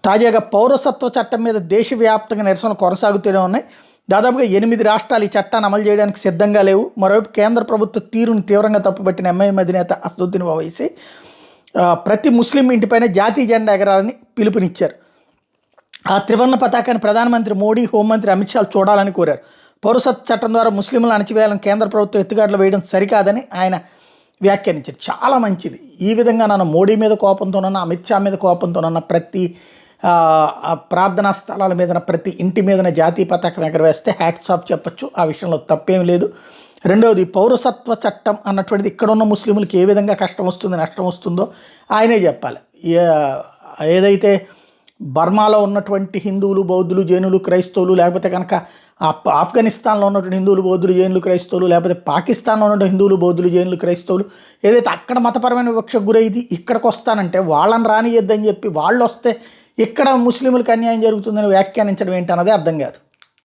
తాజాగా పౌరసత్వ చట్టం మీద దేశవ్యాప్తంగా నిరసనలు కొనసాగుతూనే ఉన్నాయి. దాదాపుగా 8 రాష్ట్రాలు ఈ చట్టాన్ని అమలు చేయడానికి సిద్ధంగా లేవు. మరోవైపు కేంద్ర ప్రభుత్వ తీరును తీవ్రంగా తప్పుపట్టిన ఎంఐఎం అధినేత అసదుద్దీన్ ఓవైసీ ప్రతి ముస్లిం ఇంటిపైన జాతీయ జెండా ఎగరాలని పిలుపునిచ్చారు. ఆ త్రివర్ణ పతాకాన్ని ప్రధానమంత్రి మోడీ, హోంమంత్రి అమిత్ షా చూడాలని కోరారు. పౌరసత్వ చట్టం ద్వారా ముస్లింలను అణచివేయాలని కేంద్ర ప్రభుత్వం ఎత్తుగాట్లు వేయడం సరికాదని ఆయన వ్యాఖ్యానించారు. చాలా మంచిది. ఈ విధంగా నన్ను మోడీ మీద కోపంతోనన్నా, అమిత్ షా మీద కోపంతోనన్నా, ప్రతి ప్రార్థనా స్థలాల మీద, ప్రతి ఇంటి మీదన జాతీయ పతాకం ఎగరవేస్తే హ్యాట్స్ ఆఫ్ చెప్పచ్చు. ఆ విషయంలో తప్పేం లేదు. రెండవది, పౌరసత్వ చట్టం అన్నటువంటిది ఇక్కడున్న ముస్లింలకు ఏ విధంగా కష్టం వస్తుంది, నష్టం వస్తుందో ఆయనే చెప్పాలి. ఏదైతే బర్మాలో ఉన్నటువంటి హిందువులు, బౌద్ధులు, జైనులు, క్రైస్తవులు, లేకపోతే కనుక ఆఫ్ఘనిస్తాన్లో ఉన్నటువంటి హిందువులు, బౌద్ధులు, జైనులు, క్రైస్తవులు, లేకపోతే పాకిస్తాన్లో ఉన్నటువంటి హిందువులు, బౌద్ధులు, జైనులు, క్రైస్తవులు ఏదైతే అక్కడ మతపరమైన వివక్షకు గురైంది, ఇక్కడికి వస్తానంటే వాళ్ళని రానియద్దని చెప్పి వాళ్ళు వస్తే ఇక్కడ ముస్లింలకు అన్యాయం జరుగుతుందని వ్యాఖ్యానించడం ఏంటన్నదే అర్థం కాదు.